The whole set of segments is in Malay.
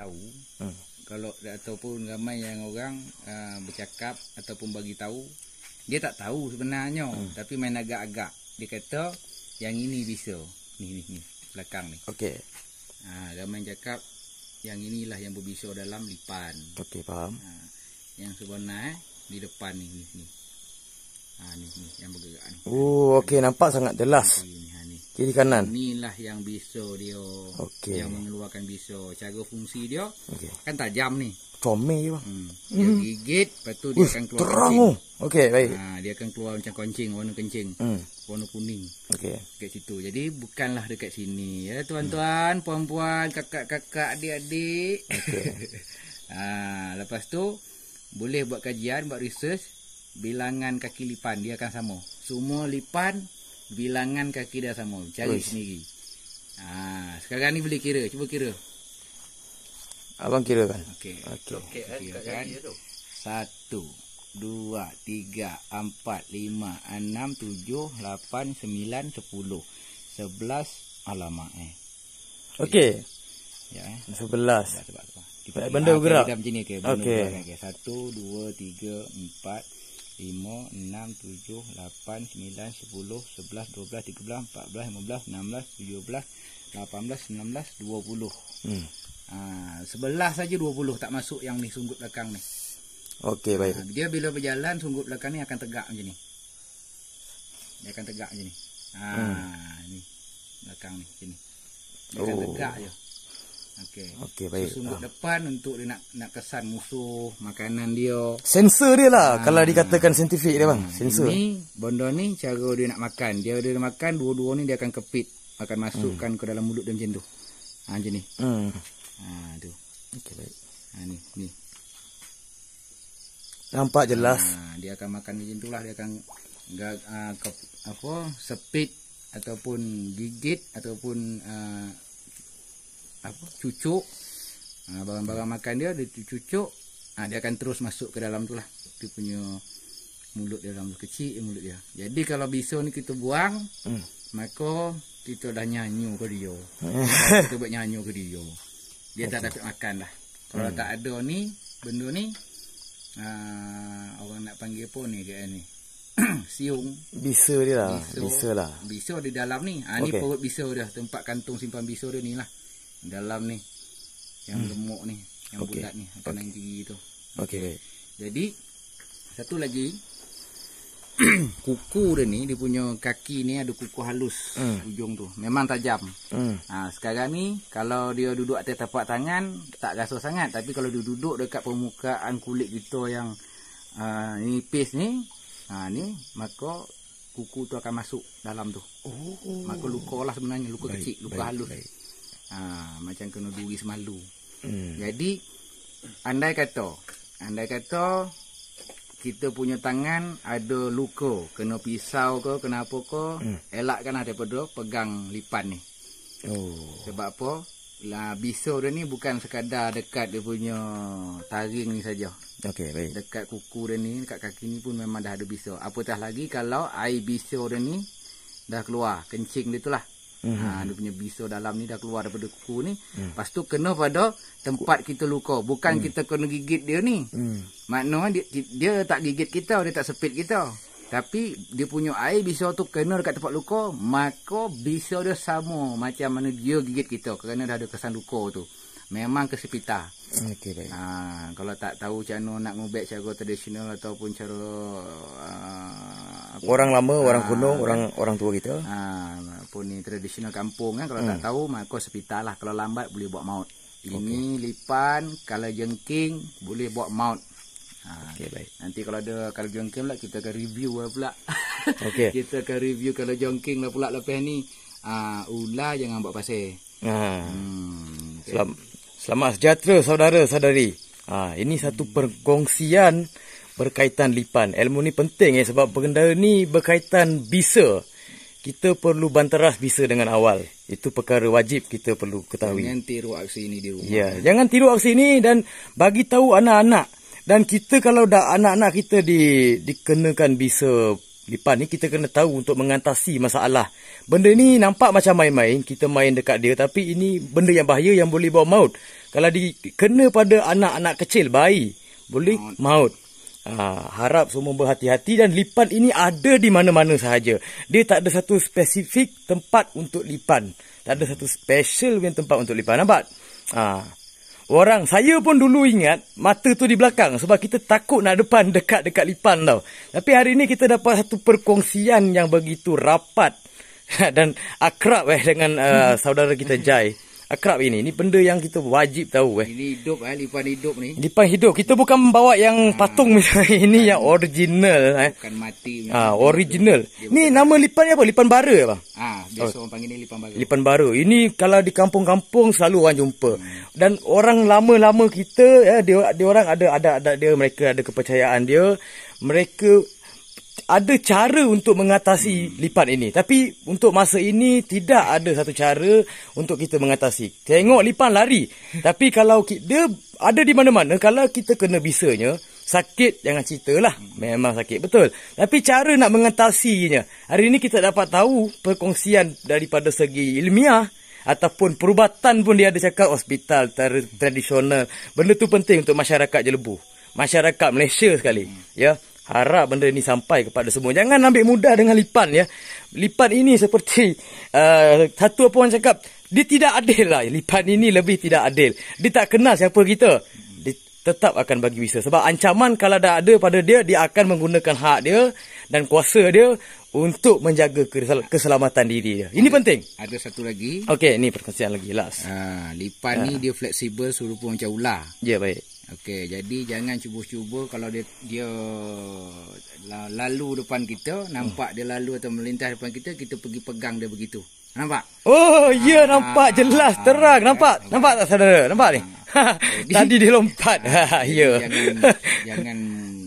tahu kalau ataupun ramai yang orang bercakap ataupun bagi tahu, dia tak tahu sebenarnya, tapi main agak-agak. Dia kata yang ini bisa. Ni belakang ni. Okey. Ramai cakap yang inilah yang berbisa dalam lipan. Okey, faham. Yang sebenar di depan ni. Ni yang bergerak ni. Oh, okey, nampak sangat jelas. Ni. Kiri kanan. Inilah yang bisa dia. Okey. Yang mengeluarkan bisa. Cara fungsi dia kan Okey. tajam ni. Comel je bang. Dia gigit, lepas tu dia akan keluar terang. kencing. Okey, baik. Dia akan keluar macam kencing, warna kencing. Warna kuning. Okey. Dekat situ. Jadi bukanlah dekat sini ya tuan-tuan, puan-puan, kakak-kakak, adik-adik. Okey. Lepas tu boleh buat kajian, buat research, bilangan kaki lipan dia akan sama. Semua lipan bilangan kaki dia sama. Cari sendiri. Sekarang ni boleh kira, cuba kira. Abang kira kan? Okey. Okey. Kira kan? 1, 2, 3, 4, 5, 6, 7, 8, 9, 10, 11. Alamak Okey. Ya 11. Sebab Benda bergerak. Kita macam ni ke? Okey. 1, 2, 3, 4, 5, 6, 7, 8, 9, 10, 11, 12, 13, 14, 15, 16, 17, 18, 19, 20. 11 saja 20, tak masuk yang ni sunggut belakang ni. Okey, baik. Dia bila berjalan sunggut belakang ni akan tegak macam ni. Dia akan tegak macam ni. Ni belakang ni macam ni. Dia akan tegak je. Okey. Okey, baik. Sunggut depan untuk dia nak kesan musuh, makanan dia. Sensor dia lah kalau dikatakan saintifik dia bang. Sensor. Ini benda ni cara dia nak makan. Dia makan dua-dua ni dia akan kepit, akan masukkan ke dalam mulut dia macam tu. Macam ni. Tu. Okey, baik. Ni. Nampak jelas. Dia akan makan macam itulah, dia akan sepit ataupun gigit ataupun cucuk. Barang-barang makan dia cucuk. Dia akan terus masuk ke dalam tu lah. Dia punya mulut dia dalam kecil mulut dia. Jadi kalau biso ni kita buang, maka kita dah nyanyi ke dia. Kita buat nyanyi ke dia. Dia tak dapat makan dah. Kalau tak ada ni, benda ni, orang nak panggil apa ni kat ni? Siung. Bisa dia lah. Bisa lah. Bisa di dalam ni. Ni perut bisa dia. Tempat kantung simpan bisa dia ni lah. Dalam ni. Yang gemuk ni. Yang bulat ni. Kanan kiri tu. Okey. Jadi, satu lagi. Kuku dia ni, dia punya kaki ni ada kuku halus ujung tu. Memang tajam. Sekarang ni kalau dia duduk atas tapak tangan tak rasa sangat, tapi kalau dia duduk dekat permukaan kulit kita yang nipis ni, ni maka kuku tu akan masuk dalam tu. Maka luka lah sebenarnya, luka kecil, luka halus. Macam kena duri semalu. Jadi andai kata kita punya tangan ada luka, kena pisau ke, kena apa ke, elakkanlah daripada pegang lipan ni. Sebab apa? Biso dia ni bukan sekadar dekat dia punya taring ni saja. Okey, baik. Dekat kuku dia ni, dekat kaki ni pun memang dah ada biso. Apatah lagi kalau air biso dia ni dah keluar, kencing dia tu lah. Dia punya biso dalam ni dah keluar daripada kuku ni. Lepas tu kena pada tempat kita luka. Bukan kita kena gigit dia ni. Maknanya dia tak gigit kita, dia tak sepit kita. Tapi dia punya air biso tu kena dekat tempat luka, maka biso dia sama macam mana dia gigit kita. Kerana dah ada kesan luka tu. Memang kesepitan. Okey, baik. Kalau tak tahu macam mana nak ngubek cara tradisional ataupun cara orang lama, orang kuno, orang tua kita. Apa ni tradisional kampung kan, kalau tak tahu maka sepital lah. Kalau lambat boleh buat maut. Ini lipan, kalau jengking boleh buat maut. Okey, baik. Nanti kalau jengking pula kita akan review lah pula. Okey. Kita akan review kalau jengking lah pula lepas ni. Ular jangan buat pasir. Selamat sejahtera saudara-saudari. Ini satu perkongsian berkaitan lipan. Ilmu ni penting sebab benda ni berkaitan bisa. Kita perlu banteras bisa dengan awal. Itu perkara wajib kita perlu ketahui. Jangan tiru aksi ini di rumah. Ya, jangan tiru aksi ini dan bagi tahu anak-anak. Dan kita kalau dah anak-anak kita dikenakan bisa lipan ni, kita kena tahu untuk mengatasi masalah. Benda ni nampak macam main-main, kita main dekat dia, tapi ini benda yang bahaya yang boleh bawa maut. Kalau kena pada anak-anak kecil, bayi, boleh maut. Harap semua berhati-hati, dan lipan ini ada di mana-mana sahaja. Dia tak ada satu spesifik tempat untuk lipan. Tak ada satu special punya tempat untuk lipan. Nampak? Saya pun dulu ingat mata tu di belakang sebab kita takut nak dekat lipan tau. Tapi hari ni kita dapat satu perkongsian yang begitu rapat dan akrab dengan saudara kita Jai. Akrab ini benda yang kita wajib tahu. Ini hidup lipan hidup ni. Lipan hidup. Kita bukan bawa yang patung misalnya. Ini yang original. Bukan mati. Original. Ni nama lipan ni apa? Lipan bara bang? Biasa orang panggil ni lipan bara. Lipan bara. Ini kalau di kampung-kampung selalu orang jumpa. Dan orang lama-lama kita, dia orang ada mereka ada kepercayaan dia. Mereka ada cara untuk mengatasi lipan ini. Tapi untuk masa ini tidak ada satu cara untuk kita mengatasi. Tengok lipan lari. Tapi kalau dia ada di mana-mana, kalau kita kena bisanya, sakit jangan ceritalah. Memang sakit betul. Tapi cara nak mengatasinya, hari ini kita dapat tahu perkongsian daripada segi ilmiah ataupun perubatan pun dia ada cakap hospital tradisional. Benda tu penting untuk masyarakat Jelebu. Masyarakat Malaysia sekali. Ya. Harap benda ni sampai kepada semua. Jangan ambil mudah dengan lipan ya. Lipan ini seperti satu apa orang cakap, dia tidak adil lah. Lipan ini lebih tidak adil. Dia tak kenal siapa kita. Dia tetap akan bagi visa. Sebab ancaman kalau dah ada pada dia, dia akan menggunakan hak dia dan kuasa dia untuk menjaga keselamatan diri dia. Ini penting. Ada satu lagi. Okey, ni perkongsian lagi last. Lipan ni dia fleksibel serupa macam ular. Ya, baik. Okey, jadi jangan cuba-cuba kalau dia lalu depan kita, nampak dia lalu atau melintas depan kita, kita pergi pegang dia begitu. Nampak? Oh, ya, nampak jelas terang. Nampak? Nampak tak saudara? Nampak ni? Tadi dia lompat. Ya. Jangan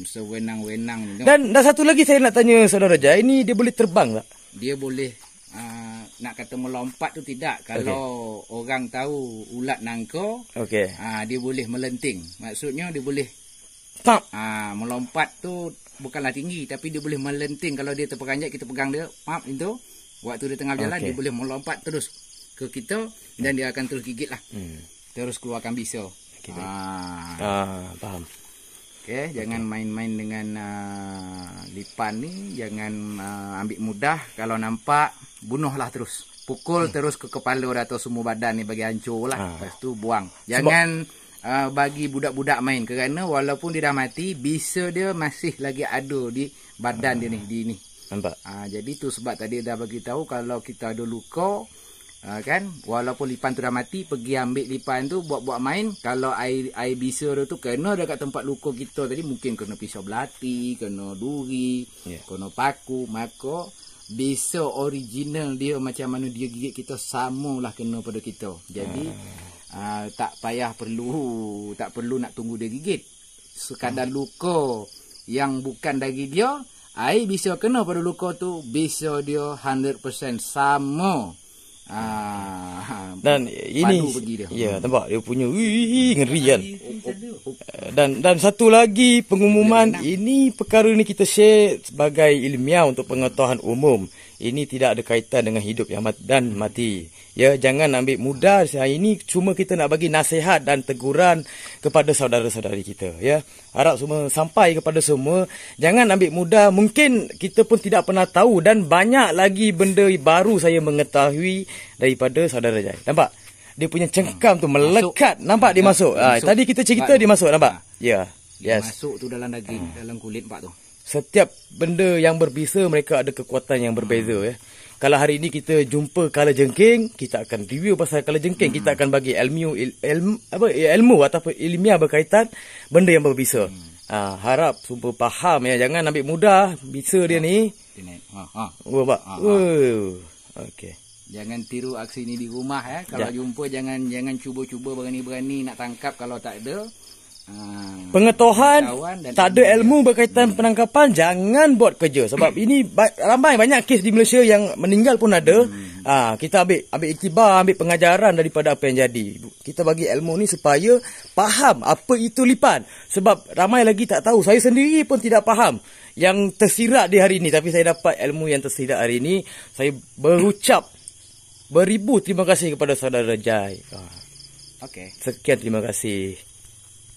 sewenang-wenang. Dan satu lagi saya nak tanya saudara Jai, ini dia boleh terbang tak? Dia boleh nak kata melompat tu tidak. Kalau orang tahu ulat nangka, dia boleh melenting. Maksudnya dia boleh melompat tu bukanlah tinggi, tapi dia boleh melenting. Kalau dia terperanjat, kita pegang dia, itu waktu dia tengah berjalan, dia boleh melompat terus ke kita dan dia akan terus gigit lah. Terus keluarkan bisa. Faham. Jangan main-main dengan lipan ni. Jangan ambil mudah. Kalau nampak, bunuhlah terus. Pukul terus ke kepala atau semua badan ni bagi hancur lah. Lepas tu buang. Jangan bagi budak-budak main. Kerana walaupun dia dah mati, bisa dia masih lagi ada di badan dia ni. Di ni. Nampak? Jadi tu sebab tadi dah bagi tahu kalau kita ada luka, kan, walaupun lipan tu dah mati, pergi ambil lipan tu, buat-buat main. Kalau air bisa tu kena dekat tempat luka kita tadi, mungkin kena pisau belati, kena duri, kena paku, maka bisa original dia macam mana dia gigit kita, samalah kena pada kita. Jadi tak perlu nak tunggu dia gigit. Sekadar luka yang bukan dari dia, air bisa kena pada luka tu, bisa dia 100% sama. Dan ini nampak dia punya ngeri kan. Dan satu lagi pengumuman, ini perkara ni kita share sebagai ilmiah untuk pengetahuan umum. Ini tidak ada kaitan dengan hidup yang dan mati. Ya, jangan ambil mudah. Ini cuma kita nak bagi nasihat dan teguran kepada saudara-saudari kita. Ya, harap semua sampai kepada semua. Jangan ambil mudah. Mungkin kita pun tidak pernah tahu dan banyak lagi benda baru saya mengetahui daripada saudara Jai. Nampak? Dia punya cengkam tu melekat. Nampak dia masuk. Tadi kita cerita dia masuk. Nampak? Ya. Yes. Masuk tu dalam daging, dalam kulit nampak tu. Setiap benda yang berbisa, mereka ada kekuatan yang berbeza. Ya. Kalau hari ini kita jumpa kalajengking, kita akan review pasal kalajengking. Kita akan bagi ilmu ataupun ilmiah berkaitan benda yang berbisa. Harap semua faham ya. Jangan ambil mudah bisa dia ni. Okey. Jangan tiru aksi ni di rumah ya. Kalau jumpa jangan cuba-cuba berani-berani nak tangkap kalau tak ada pengetahuan, tak ada ilmu berkaitan penangkapan, jangan buat kerja. Sebab ini banyak kes di Malaysia yang meninggal pun ada. Kita ambil iktibar, ambil pengajaran daripada apa yang jadi. Kita bagi ilmu ni supaya faham apa itu lipan. Sebab ramai lagi tak tahu. Saya sendiri pun tidak faham yang tersirat di hari ini. Tapi saya dapat ilmu yang tersirat hari ini. Saya berucap beribu terima kasih kepada saudara Jai. Okey. Sekian, terima kasih.